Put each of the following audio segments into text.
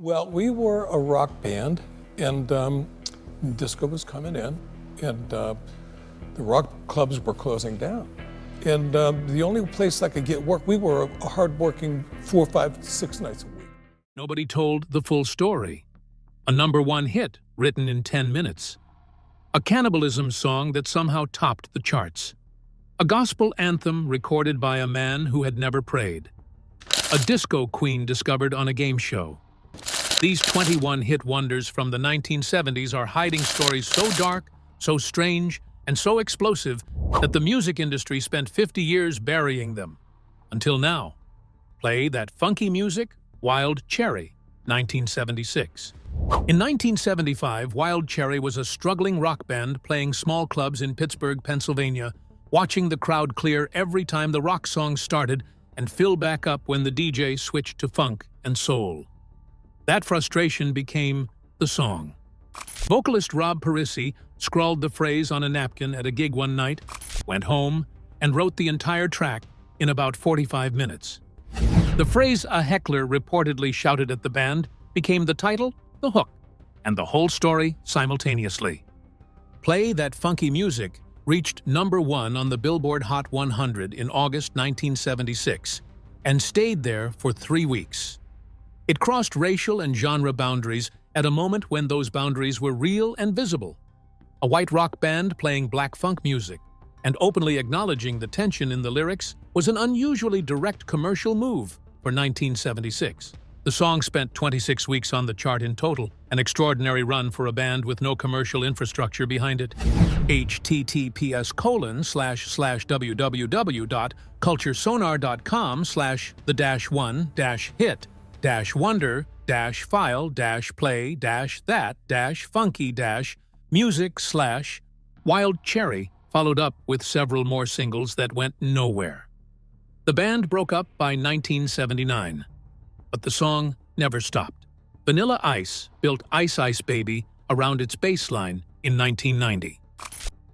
Well, we were a rock band, and disco was coming in, and the rock clubs were closing down. And the only place I could get work, we were a hard-working 4, 5, 6 nights a week. Nobody told the full story. A #1 hit written in 10 minutes. A cannibalism song that somehow topped the charts. A gospel anthem recorded by a man who had never prayed. A disco queen discovered on a game show. These 21 hit wonders from the 1970s are hiding stories so dark, so strange, and so explosive that the music industry spent 50 years burying them. Until now. Play That Funky Music, Wild Cherry, 1976. In 1975, Wild Cherry was a struggling rock band playing small clubs in Pittsburgh, Pennsylvania, watching the crowd clear every time the rock song started and fill back up when the DJ switched to funk and soul. That frustration became the song. Vocalist Rob Parisi scrawled the phrase on a napkin at a gig one night, went home, and wrote the entire track in about 45 minutes. The phrase a heckler reportedly shouted at the band became the title, the hook, and the whole story simultaneously. Play That Funky Music reached #1 on the Billboard Hot 100 in August 1976 and stayed there for 3 weeks. It crossed racial and genre boundaries at a moment when those boundaries were real and visible. A white rock band playing black funk music and openly acknowledging the tension in the lyrics was an unusually direct commercial move for 1976. The song spent 26 weeks on the chart in total, an extraordinary run for a band with no commercial infrastructure behind it. https://www.culturesonar.com/the-1-hit-wonder-file-play-funky-music/Wild Cherry followed up with several more singles that went nowhere. The band broke up by 1979. But the song never stopped. Vanilla Ice built Ice Ice Baby around its bass line in 1990.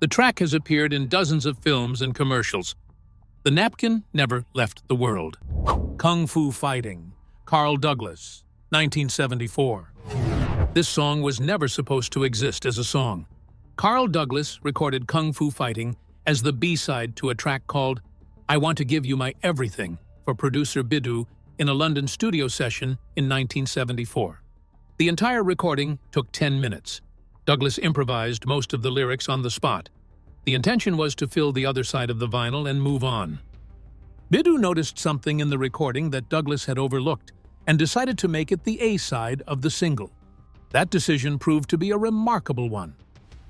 The track has appeared in dozens of films and commercials. The napkin never left the world. Kung Fu Fighting, Carl Douglas, 1974. This song was never supposed to exist as a song. Carl Douglas recorded Kung Fu Fighting as the B-side to a track called I Want to Give You My Everything for producer Bidoo in a London studio session in 1974. The entire recording took 10 minutes. Douglas improvised most of the lyrics on the spot. The intention was to fill the other side of the vinyl and move on. Bidoo noticed something in the recording that Douglas had overlooked and decided to make it the A-side of the single. That decision proved to be a remarkable one.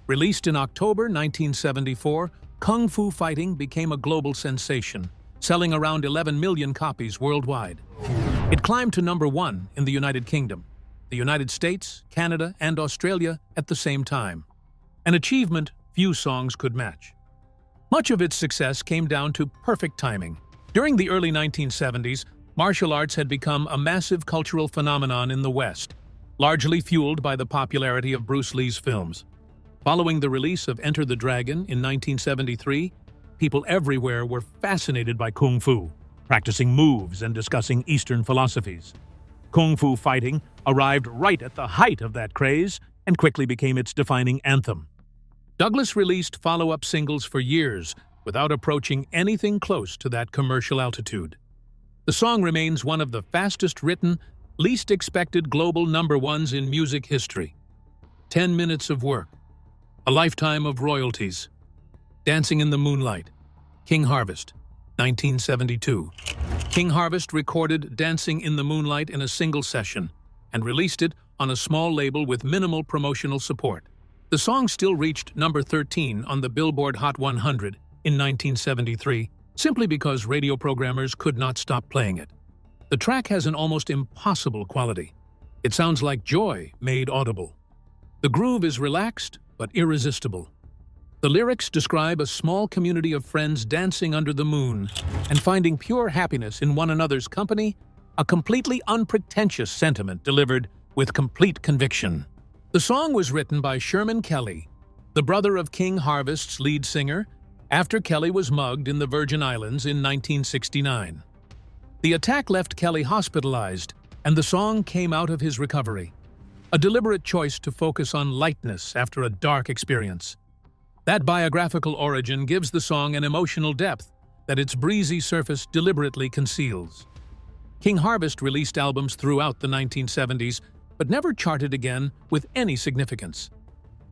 Released in October 1974, Kung Fu Fighting became a global sensation, selling around 11 million copies worldwide. It climbed to #1 in the United Kingdom, the United States, Canada, and Australia at the same time, an achievement few songs could match. Much of its success came down to perfect timing. During the early 1970s, martial arts had become a massive cultural phenomenon in the West, largely fueled by the popularity of Bruce Lee's films. Following the release of Enter the Dragon in 1973, people everywhere were fascinated by Kung Fu, practicing moves and discussing Eastern philosophies. Kung Fu Fighting arrived right at the height of that craze and quickly became its defining anthem. Douglas released follow-up singles for years without approaching anything close to that commercial altitude. The song remains one of the fastest-written, least expected global #1s in music history. 10 minutes of work, a lifetime of royalties. Dancing in the Moonlight, King Harvest, 1972. King Harvest recorded Dancing in the Moonlight in a single session and released it on a small label with minimal promotional support. The song still reached #13 on the Billboard Hot 100 in 1973, simply because radio programmers could not stop playing it. The track has an almost impossible quality. It sounds like joy made audible. The groove is relaxed but irresistible. The lyrics describe a small community of friends dancing under the moon and finding pure happiness in one another's company, a completely unpretentious sentiment delivered with complete conviction. The song was written by Sherman Kelly, the brother of King Harvest's lead singer, after Kelly was mugged in the Virgin Islands in 1969. The attack left Kelly hospitalized and the song came out of his recovery, a deliberate choice to focus on lightness after a dark experience. That biographical origin gives the song an emotional depth that its breezy surface deliberately conceals. King Harvest released albums throughout the 1970s, but never charted again with any significance.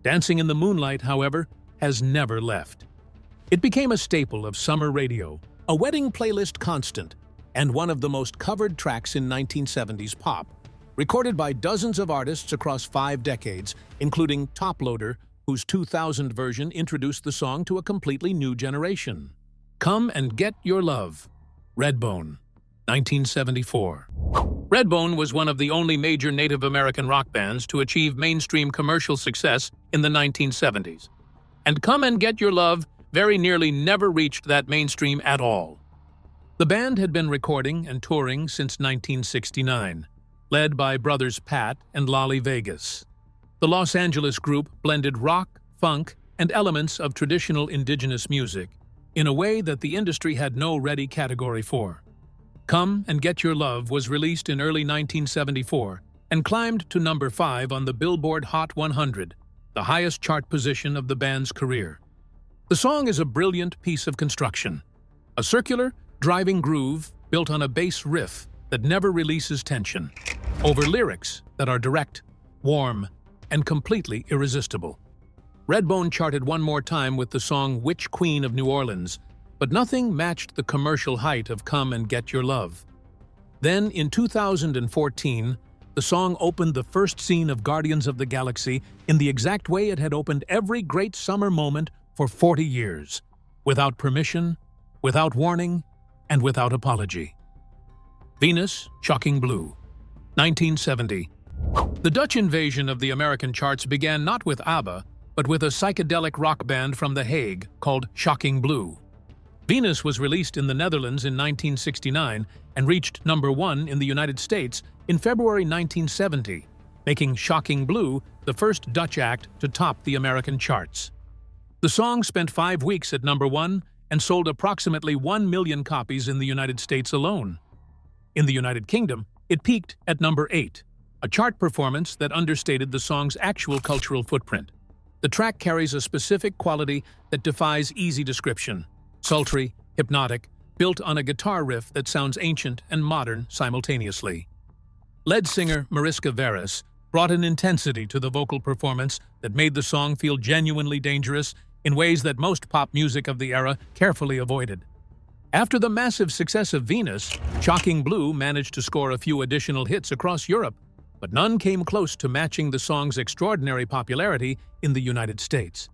Dancing in the Moonlight, however, has never left. It became a staple of summer radio, a wedding playlist constant, and one of the most covered tracks in 1970s pop, recorded by dozens of artists across 5 decades, including Top Loader, whose 2000 version introduced the song to a completely new generation. Come and Get Your Love, Redbone, 1974. Redbone was one of the only major Native American rock bands to achieve mainstream commercial success in the 1970s. And Come and Get Your Love very nearly never reached that mainstream at all. The band had been recording and touring since 1969, led by brothers Pat and Lolly Vegas. The Los Angeles group blended rock, funk, and elements of traditional indigenous music in a way that the industry had no ready category for. Come and Get Your Love was released in early 1974 and climbed to number 5 on the Billboard Hot 100, the highest chart position of the band's career. The song is a brilliant piece of construction, a circular, driving groove built on a bass riff that never releases tension, over lyrics that are direct, warm, and completely irresistible. Redbone charted one more time with the song Witch Queen of New Orleans, but nothing matched the commercial height of Come and Get Your Love. Then, in 2014, the song opened the first scene of Guardians of the Galaxy in the exact way it had opened every great summer moment for 40 years, without permission, without warning, and without apology. Venus, Shocking Blue, 1970. The Dutch invasion of the American charts began not with ABBA, but with a psychedelic rock band from The Hague called Shocking Blue. Venus was released in the Netherlands in 1969 and reached number 1 in the United States in February 1970, making Shocking Blue the first Dutch act to top the American charts. The song spent 5 weeks at number 1 and sold approximately 1 million copies in the United States alone. In the United Kingdom, it peaked at number 8, a chart performance that understated the song's actual cultural footprint. The track carries a specific quality that defies easy description: sultry, hypnotic, built on a guitar riff that sounds ancient and modern simultaneously. Lead singer Mariska Veres brought an intensity to the vocal performance that made the song feel genuinely dangerous in ways that most pop music of the era carefully avoided. After the massive success of Venus, Shocking Blue managed to score a few additional hits across Europe, but none came close to matching the song's extraordinary popularity in the United States.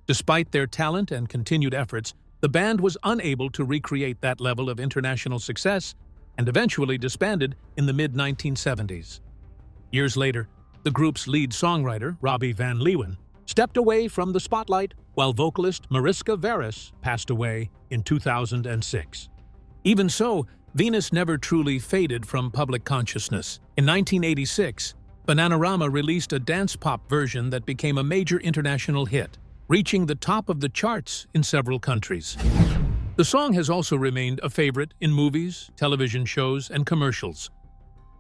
Despite their talent and continued efforts, the band was unable to recreate that level of international success and eventually disbanded in the mid-1970s. Years later, the group's lead songwriter, Robbie Van Leeuwen, stepped away from the spotlight while vocalist Mariska Veres passed away in 2006. Even so, Venus never truly faded from public consciousness. In 1986, Bananarama released a dance-pop version that became a major international hit, reaching the top of the charts in several countries. The song has also remained a favorite in movies, television shows, and commercials,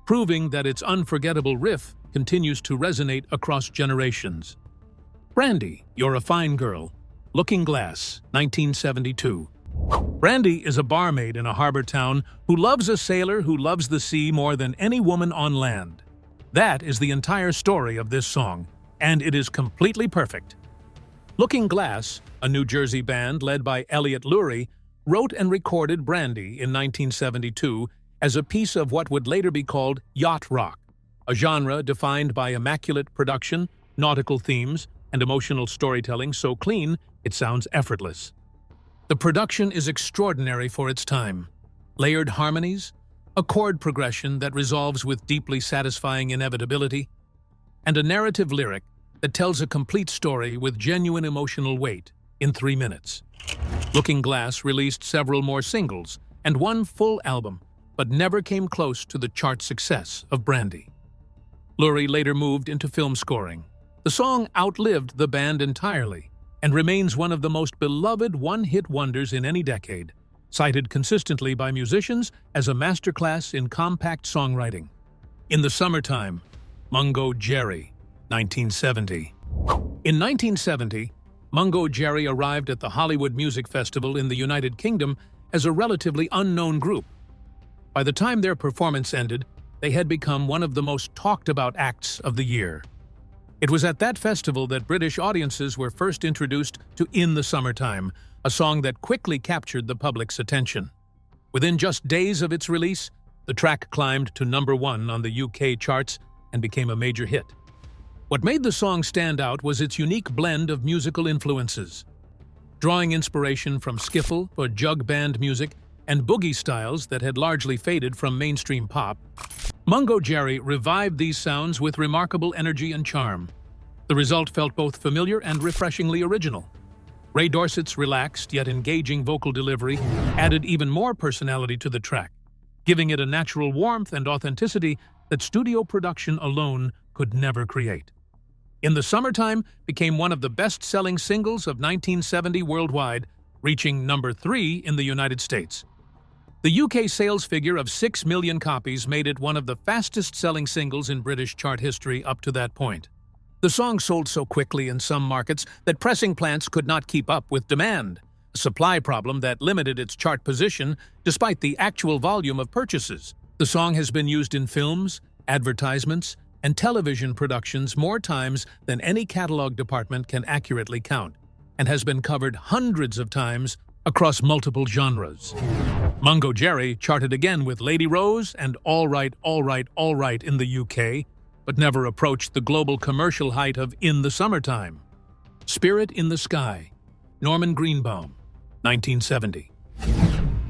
proving that its unforgettable riff continues to resonate across generations. Brandy, You're a Fine Girl, Looking Glass, 1972. Brandy is a barmaid in a harbor town who loves a sailor who loves the sea more than any woman on land. That is the entire story of this song, and it is completely perfect. Looking Glass, a New Jersey band led by Elliot Lurie, wrote and recorded Brandy in 1972 as a piece of what would later be called yacht rock, a genre defined by immaculate production, nautical themes, and emotional storytelling so clean it sounds effortless. The production is extraordinary for its time. Layered harmonies, a chord progression that resolves with deeply satisfying inevitability, and a narrative lyric that tells a complete story with genuine emotional weight in 3 minutes. Looking Glass released several more singles and one full album, but never came close to the chart success of Brandy. Lurie later moved into film scoring. The song outlived the band entirely and remains one of the most beloved one-hit wonders in any decade, cited consistently by musicians as a masterclass in compact songwriting. In the Summertime, Mungo Jerry, 1970. In 1970, Mungo Jerry arrived at the Hollywood Music Festival in the United Kingdom as a relatively unknown group. By the time their performance ended, they had become one of the most talked-about acts of the year. It was at that festival that British audiences were first introduced to In the Summertime, a song that quickly captured the public's attention. Within just days of its release, the track climbed to #1 on the UK charts and became a major hit. What made the song stand out was its unique blend of musical influences. Drawing inspiration from skiffle or jug band music and boogie styles that had largely faded from mainstream pop, Mungo Jerry revived these sounds with remarkable energy and charm. The result felt both familiar and refreshingly original. Ray Dorsett's relaxed yet engaging vocal delivery added even more personality to the track, giving it a natural warmth and authenticity that studio production alone could never create. In the Summertime became one of the best-selling singles of 1970 worldwide, reaching #3 in the United States. The UK sales figure of 6 million copies made it one of the fastest-selling singles in British chart history up to that point. The song sold so quickly in some markets that pressing plants could not keep up with demand, a supply problem that limited its chart position despite the actual volume of purchases. The song has been used in films, advertisements, and television productions more times than any catalog department can accurately count, and has been covered hundreds of times across multiple genres. Mungo Jerry charted again with Lady Rose and All Right, All Right, All Right in the UK, but never approached the global commercial height of In the Summertime. Spirit in the Sky, Norman Greenbaum, 1970.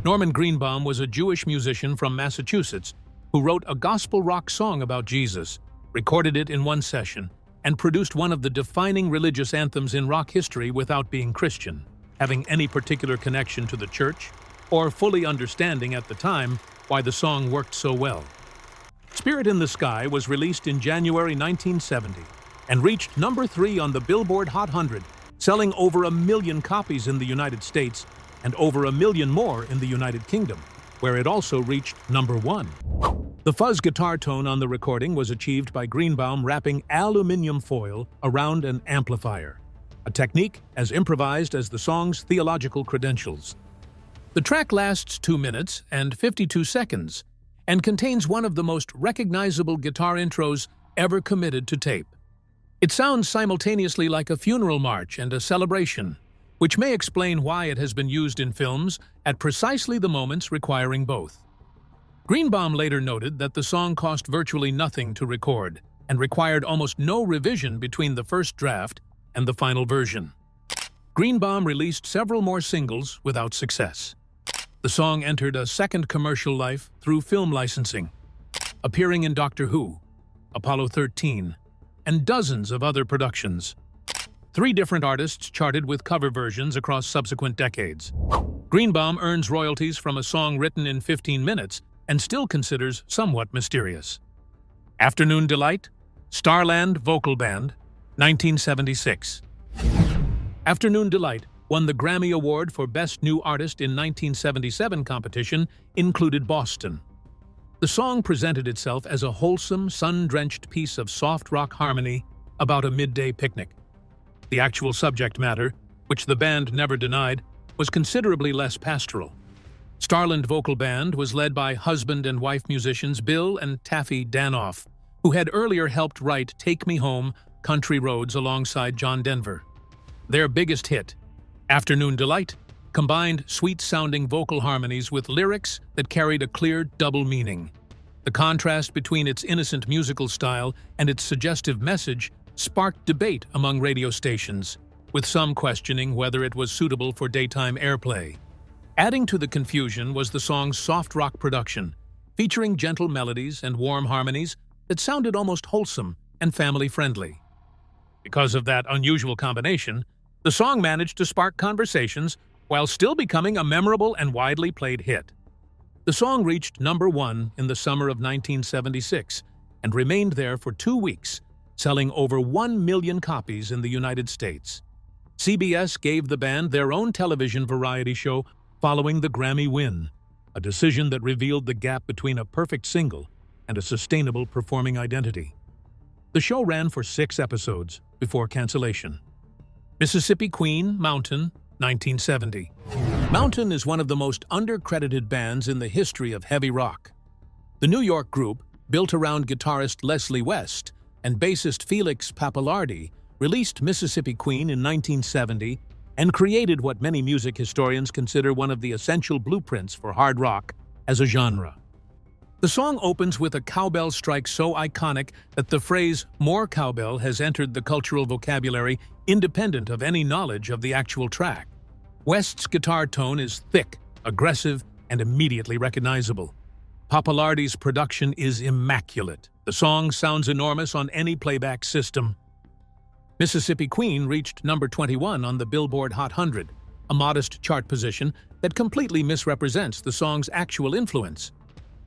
Norman Greenbaum was a Jewish musician from Massachusetts who wrote a gospel rock song about Jesus, recorded it in one session, and produced one of the defining religious anthems in rock history without being Christian, having any particular connection to the church, or fully understanding at the time why the song worked so well. Spirit in the Sky was released in January 1970 and reached #3 on the Billboard Hot 100, selling over 1 million copies in the United States and over 1 million more in the United Kingdom, where it also reached #1. The fuzz guitar tone on the recording was achieved by Greenbaum wrapping aluminum foil around an amplifier, a technique as improvised as the song's theological credentials. The track lasts 2 minutes and 52 seconds and contains one of the most recognizable guitar intros ever committed to tape. It sounds simultaneously like a funeral march and a celebration, which may explain why it has been used in films at precisely the moments requiring both. Greenbaum later noted that the song cost virtually nothing to record and required almost no revision between the first draft and the final version. Greenbaum released several more singles without success. The song entered a second commercial life through film licensing, appearing in Doctor Who, Apollo 13, and dozens of other productions. 3 different artists charted with cover versions across subsequent decades. Greenbaum earns royalties from a song written in 15 minutes and still considers somewhat mysterious. Afternoon Delight, Starland Vocal Band, 1976. Afternoon Delight won the Grammy Award for Best New Artist in 1977 competition, included Boston. The song presented itself as a wholesome, sun-drenched piece of soft rock harmony about a midday picnic. The actual subject matter, which the band never denied, was considerably less pastoral. Starland Vocal Band was led by husband and wife musicians Bill and Taffy Danoff, who had earlier helped write Take Me Home, Country Roads alongside John Denver. Their biggest hit, Afternoon Delight, combined sweet-sounding vocal harmonies with lyrics that carried a clear double meaning. The contrast between its innocent musical style and its suggestive message sparked debate among radio stations, with some questioning whether it was suitable for daytime airplay. Adding to the confusion was the song's soft rock production, featuring gentle melodies and warm harmonies that sounded almost wholesome and family-friendly. Because of that unusual combination, the song managed to spark conversations while still becoming a memorable and widely played hit. The song reached #1 in the summer of 1976 and remained there for 2 weeks, selling over 1 million copies in the United States. CBS gave the band their own television variety show following the Grammy win, a decision that revealed the gap between a perfect single and a sustainable performing identity. The show ran for 6 episodes before cancellation. Mississippi Queen, Mountain, 1970. Mountain is one of the most undercredited bands in the history of heavy rock. The New York group, built around guitarist Leslie West and bassist Felix Pappalardi, released Mississippi Queen in 1970 and created what many music historians consider one of the essential blueprints for hard rock as a genre. The song opens with a cowbell strike so iconic that the phrase "more cowbell" has entered the cultural vocabulary independent of any knowledge of the actual track. West's guitar tone is thick, aggressive, and immediately recognizable. Pappalardi's production is immaculate. The song sounds enormous on any playback system. Mississippi Queen reached number 21 on the Billboard Hot 100, a modest chart position that completely misrepresents the song's actual influence.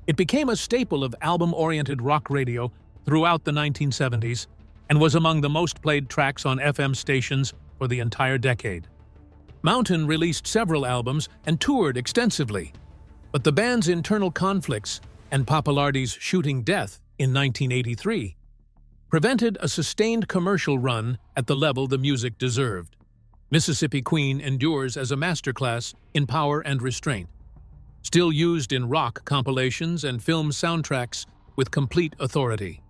It became a staple of album-oriented rock radio throughout the 1970s and was among the most played tracks on FM stations for the entire decade. Mountain released several albums and toured extensively, but the band's internal conflicts and Pappalardi's shooting death in 1983 prevented a sustained commercial run at the level the music deserved. Mississippi Queen endures as a masterclass in power and restraint, still used in rock compilations and film soundtracks with complete authority.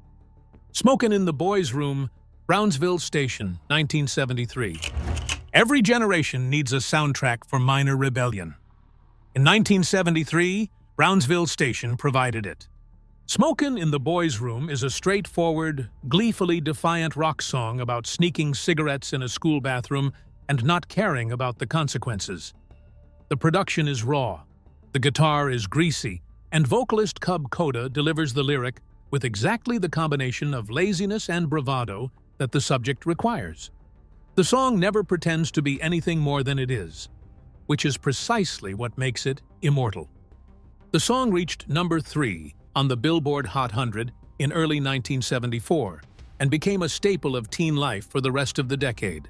Smokin' in the Boys' Room, Brownsville Station, 1973. Every generation needs a soundtrack for minor rebellion. In 1973, Brownsville Station provided it. Smokin' in the Boys' Room is a straightforward, gleefully defiant rock song about sneaking cigarettes in a school bathroom and not caring about the consequences. The production is raw, the guitar is greasy, and vocalist Cub Coda delivers the lyric with exactly the combination of laziness and bravado that the subject requires. The song never pretends to be anything more than it is, which is precisely what makes it immortal. The song reached number 3 on the Billboard Hot 100 in early 1974 and became a staple of teen life for the rest of the decade.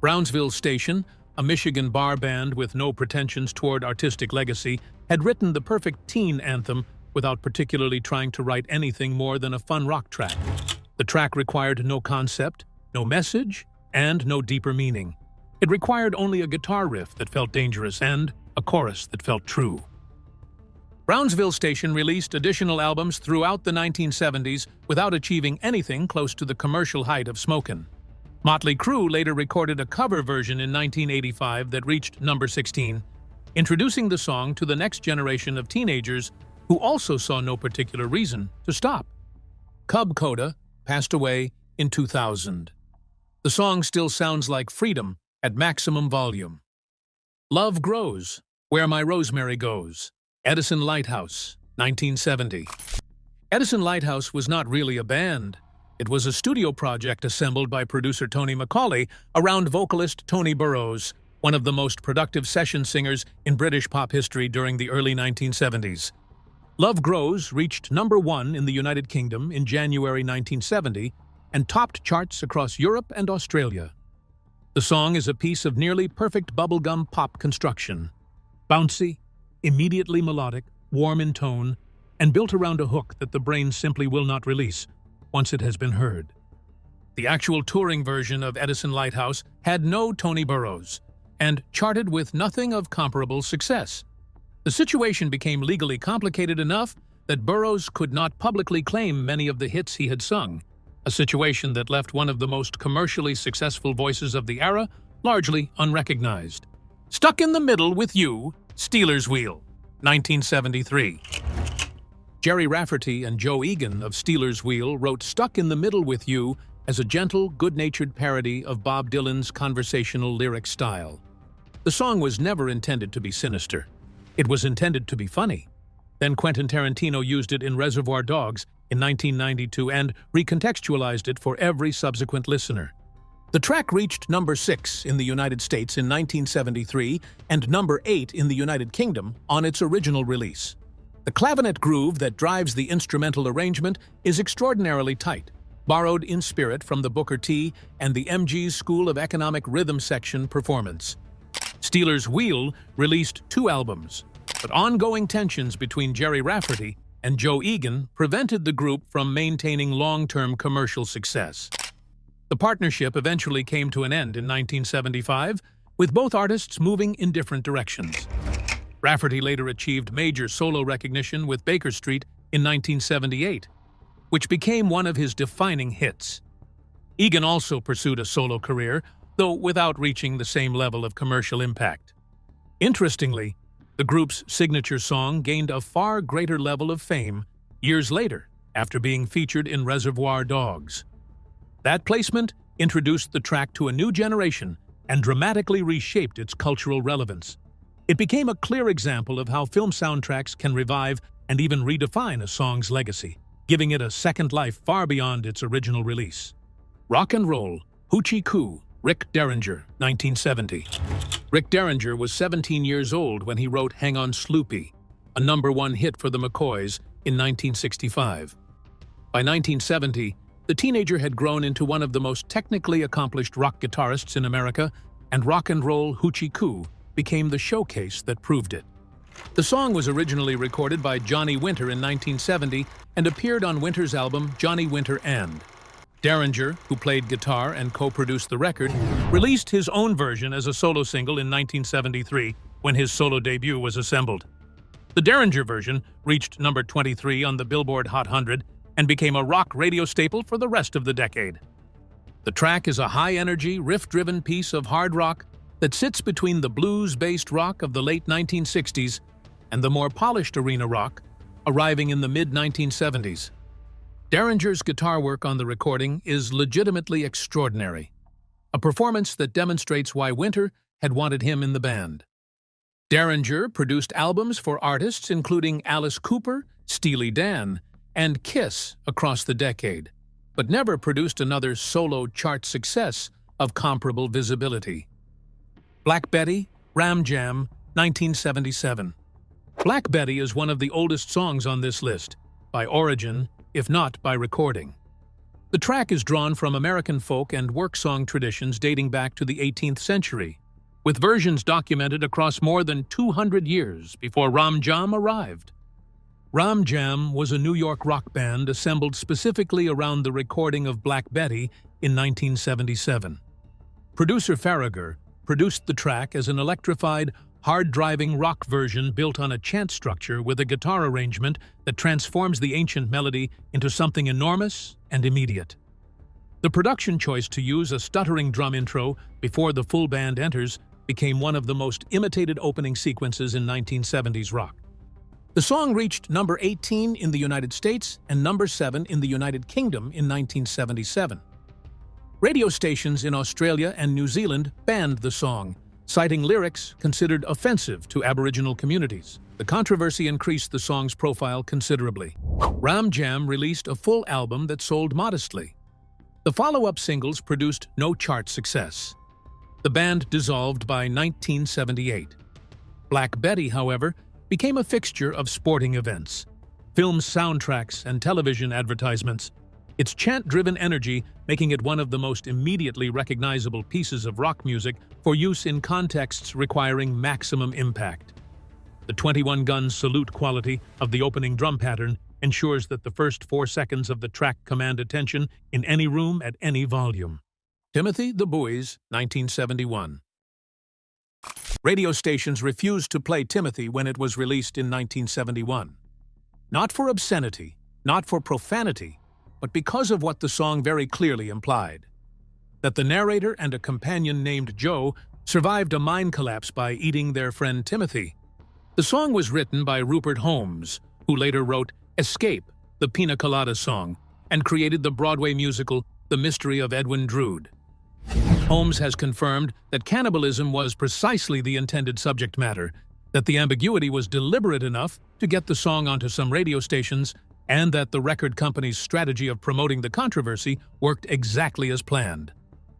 Brownsville Station, a Michigan bar band with no pretensions toward artistic legacy, had written the perfect teen anthem without particularly trying to write anything more than a fun rock track. The track required no concept, no message, and no deeper meaning. It required only a guitar riff that felt dangerous and a chorus that felt true. Brownsville Station released additional albums throughout the 1970s without achieving anything close to the commercial height of Smokin'. Motley Crue later recorded a cover version in 1985 that reached number 16, introducing the song to the next generation of teenagers who also saw no particular reason to stop. Cub Coda passed away in 2000. The song still sounds like freedom at maximum volume. Love Grows, Where My Rosemary Goes, Edison Lighthouse, 1970. Edison Lighthouse was not really a band. It was a studio project assembled by producer Tony McCauley around vocalist Tony Burrows, one of the most productive session singers in British pop history during the early 1970s. Love Grows reached number 1 in the United Kingdom in January 1970 and topped charts across Europe and Australia. The song is a piece of nearly perfect bubblegum pop construction. Bouncy, immediately melodic, warm in tone, and built around a hook that the brain simply will not release once it has been heard. The actual touring version of Edison Lighthouse had no Tony Burrows and charted with nothing of comparable success. The situation became legally complicated enough that Burrows could not publicly claim many of the hits he had sung, a situation that left one of the most commercially successful voices of the era largely unrecognized. Stuck in the Middle with You, Steelers Wheel, 1973. Jerry Rafferty and Joe Egan of Steelers Wheel wrote Stuck in the Middle with You as a gentle, good-natured parody of Bob Dylan's conversational lyric style. The song was never intended to be sinister. It was intended to be funny. Then Quentin Tarantino used it in Reservoir Dogs in 1992 and recontextualized it for every subsequent listener. The track reached number 6 in the United States in 1973 and number 8 in the United Kingdom on its original release. The clavinet groove that drives the instrumental arrangement is extraordinarily tight, borrowed in spirit from the Booker T and the MG's School of Economic Rhythm section performance. Steelers Wheel released 2 albums, but ongoing tensions between Jerry Rafferty and Joe Egan prevented the group from maintaining long-term commercial success. The partnership eventually came to an end in 1975, with both artists moving in different directions. Rafferty later achieved major solo recognition with Baker Street in 1978, which became one of his defining hits. Egan also pursued a solo career, though without reaching the same level of commercial impact. Interestingly, the group's signature song gained a far greater level of fame years later after being featured in Reservoir Dogs. That placement introduced the track to a new generation and dramatically reshaped its cultural relevance. It became a clear example of how film soundtracks can revive and even redefine a song's legacy, giving it a second life far beyond its original release. Rock and Roll, Hoochie Coo, Rick Derringer, 1970. Rick Derringer was 17 years old when he wrote Hang On Sloopy, a #1 hit for the McCoys in 1965. By 1970, the teenager had grown into one of the most technically accomplished rock guitarists in America, and Rock and Roll Hoochie Coo became the showcase that proved it. The song was originally recorded by Johnny Winter in 1970 and appeared on Winter's album Johnny Winter and. Derringer, who played guitar and co-produced the record, released his own version as a solo single in 1973 when his solo debut was assembled. The Derringer version reached number 23 on the Billboard Hot 100 and became a rock radio staple for the rest of the decade. The track is a high-energy, riff-driven piece of hard rock that sits between the blues-based rock of the late 1960s and the more polished arena rock arriving in the mid-1970s. Derringer's guitar work on the recording is legitimately extraordinary, a performance that demonstrates why Winter had wanted him in the band. Derringer produced albums for artists including Alice Cooper, Steely Dan, and Kiss across the decade, but never produced another solo chart success of comparable visibility. Black Betty, Ram Jam, 1977. Black Betty is one of the oldest songs on this list, by origin, if not by recording. The track is drawn from American folk and work song traditions dating back to the 18th century, with versions documented across more than 200 years before Ram Jam arrived. Ram Jam was a New York rock band assembled specifically around the recording of Black Betty in 1977. Producer Farragher produced the track as an electrified, hard-driving rock version built on a chant structure with a guitar arrangement that transforms the ancient melody into something enormous and immediate. The production choice to use a stuttering drum intro before the full band enters became one of the most imitated opening sequences in 1970s rock. The song reached number 18 in the United States and number 7 in the United Kingdom in 1977. Radio stations in Australia and New Zealand banned the song, citing lyrics considered offensive to Aboriginal communities. The controversy increased the song's profile considerably. Ram Jam released a full album that sold modestly. The follow-up singles produced no chart success. The band dissolved by 1978. Black Betty, however, became a fixture of sporting events, film soundtracks, and television advertisements, its chant-driven energy making it one of the most immediately recognizable pieces of rock music for use in contexts requiring maximum impact. The 21-gun salute quality of the opening drum pattern ensures that the first 4 seconds of the track command attention in any room at any volume. Timothy the Buoys, 1971. Radio stations refused to play Timothy when it was released in 1971. Not for obscenity, not for profanity, but because of what the song very clearly implied: that the narrator and a companion named Joe survived a mine collapse by eating their friend Timothy. The song was written by Rupert Holmes, who later wrote Escape, the Pina Colada song, and created the Broadway musical The Mystery of Edwin Drood. Holmes has confirmed that cannibalism was precisely the intended subject matter, that the ambiguity was deliberate enough to get the song onto some radio stations, and that the record company's strategy of promoting the controversy worked exactly as planned.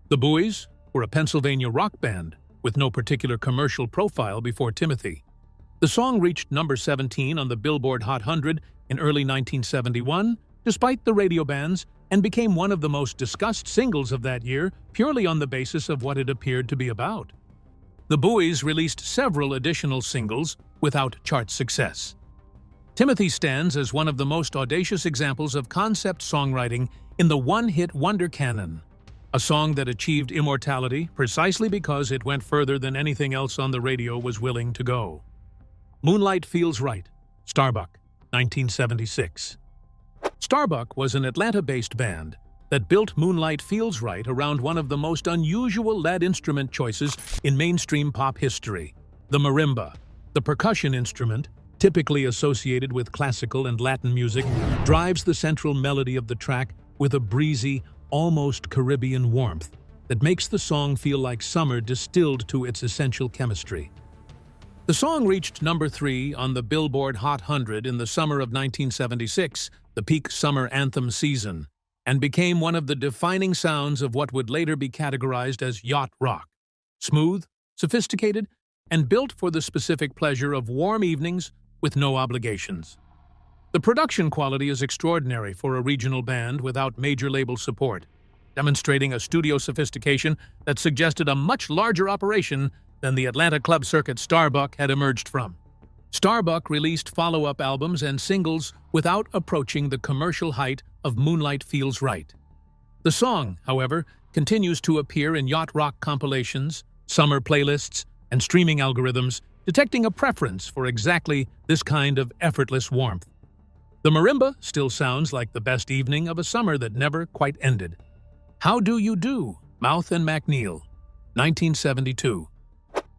The Buoys were a Pennsylvania rock band with no particular commercial profile before Timothy. The song reached number 17 on the Billboard Hot 100 in early 1971, despite the radio bans, and became one of the most discussed singles of that year purely on the basis of what it appeared to be about. The Buoys released several additional singles without chart success. Timothy stands as one of the most audacious examples of concept songwriting in the one-hit wonder canon, a song that achieved immortality precisely because it went further than anything else on the radio was willing to go. Moonlight Feels Right, Starbuck, 1976. Starbuck was an Atlanta-based band that built Moonlight Feels Right around one of the most unusual lead instrument choices in mainstream pop history, the marimba. The percussion instrument, typically associated with classical and Latin music, drives the central melody of the track with a breezy, almost Caribbean warmth that makes the song feel like summer distilled to its essential chemistry. The song reached number 3 on the Billboard Hot 100 in the summer of 1976, the peak summer anthem season, and became one of the defining sounds of what would later be categorized as yacht rock. Smooth, sophisticated, and built for the specific pleasure of warm evenings with no obligations. The production quality is extraordinary for a regional band without major label support, demonstrating a studio sophistication that suggested a much larger operation than the Atlanta club circuit Starbuck had emerged from. Starbuck released follow-up albums and singles without approaching the commercial height of Moonlight Feels Right. The song, however, continues to appear in yacht rock compilations, summer playlists, and streaming algorithms, detecting a preference for exactly this kind of effortless warmth. The marimba still sounds like the best evening of a summer that never quite ended. How Do You Do? Mouth and McNeil, 1972.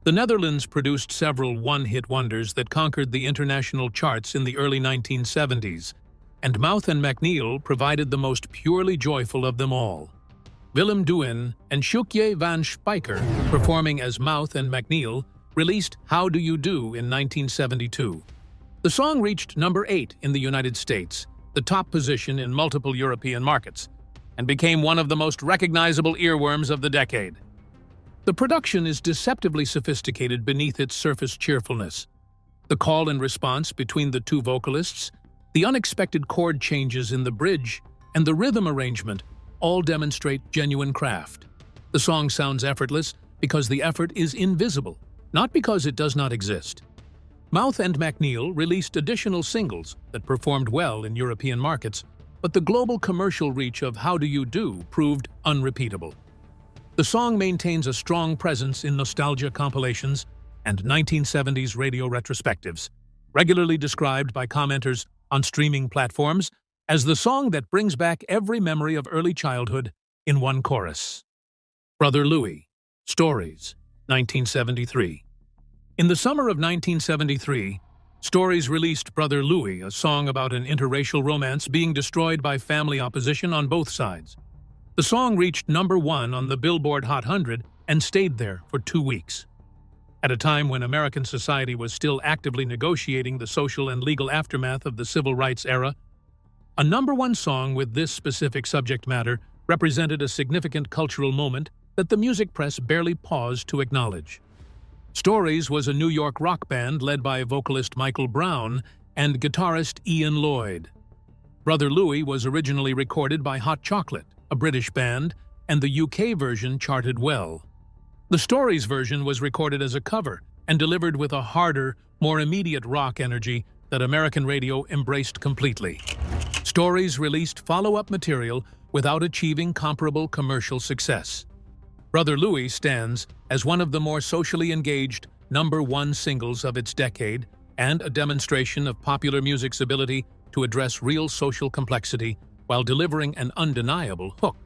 The Netherlands produced several one-hit wonders that conquered the international charts in the early 1970s, and Mouth and McNeil provided the most purely joyful of them all. Willem Duin and Sjoukje van Spijker, performing as Mouth and McNeil, released How Do You Do in 1972. The song reached number 8 in the United States, the top position in multiple European markets, and became one of the most recognizable earworms of the decade. The production is deceptively sophisticated beneath its surface cheerfulness. The call and response between the two vocalists, the unexpected chord changes in the bridge, and the rhythm arrangement all demonstrate genuine craft. The song sounds effortless because the effort is invisible, not because it does not exist. Mouth and McNeil released additional singles that performed well in European markets, but the global commercial reach of How Do You Do proved unrepeatable. The song maintains a strong presence in nostalgia compilations and 1970s radio retrospectives, regularly described by commenters on streaming platforms as the song that brings back every memory of early childhood in one chorus. Brother Louie, Stories, 1973. In the summer of 1973, Stories released Brother Louie, a song about an interracial romance being destroyed by family opposition on both sides. The song reached number 1 on the Billboard Hot 100 and stayed there for 2 weeks. At a time when American society was still actively negotiating the social and legal aftermath of the civil rights era, a number 1 song with this specific subject matter represented a significant cultural moment that the music press barely paused to acknowledge. Stories was a New York rock band led by vocalist Michael Brown and guitarist Ian Lloyd. Brother Louie was originally recorded by Hot Chocolate, a British band, and the UK version charted well. The Stories version was recorded as a cover and delivered with a harder, more immediate rock energy that American radio embraced completely. Stories released follow-up material without achieving comparable commercial success. Brother Louie stands as one of the more socially engaged number 1 singles of its decade and a demonstration of popular music's ability to address real social complexity while delivering an undeniable hook.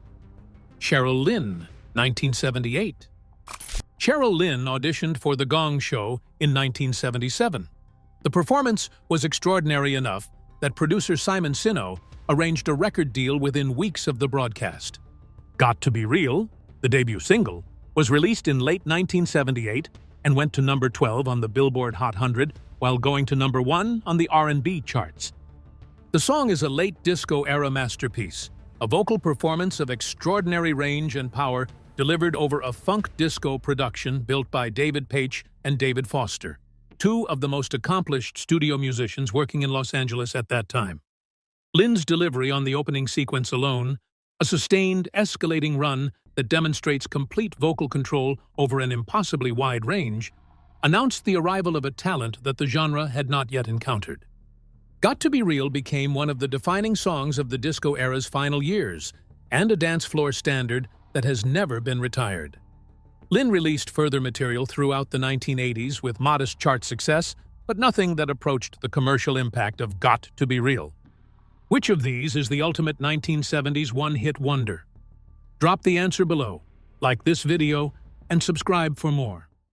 Cheryl Lynn, 1978. Cheryl Lynn auditioned for The Gong Show in 1977. The performance was extraordinary enough that producer Simon Sino arranged a record deal within weeks of the broadcast. Got to Be Real, the debut single, was released in late 1978 and went to number 12 on the Billboard Hot 100 while going to number 1 on the R&B charts. The song is a late disco-era masterpiece, a vocal performance of extraordinary range and power delivered over a funk disco production built by David Paich and David Foster, 2 of the most accomplished studio musicians working in Los Angeles at that time. Lynn's delivery on the opening sequence alone, a sustained, escalating run that demonstrates complete vocal control over an impossibly wide range, announced the arrival of a talent that the genre had not yet encountered. Got to Be Real became one of the defining songs of the disco era's final years and a dance floor standard that has never been retired. Lynn released further material throughout the 1980s with modest chart success, but nothing that approached the commercial impact of Got to Be Real. Which of these is the ultimate 1970s one-hit wonder? Drop the answer below, like this video, and subscribe for more.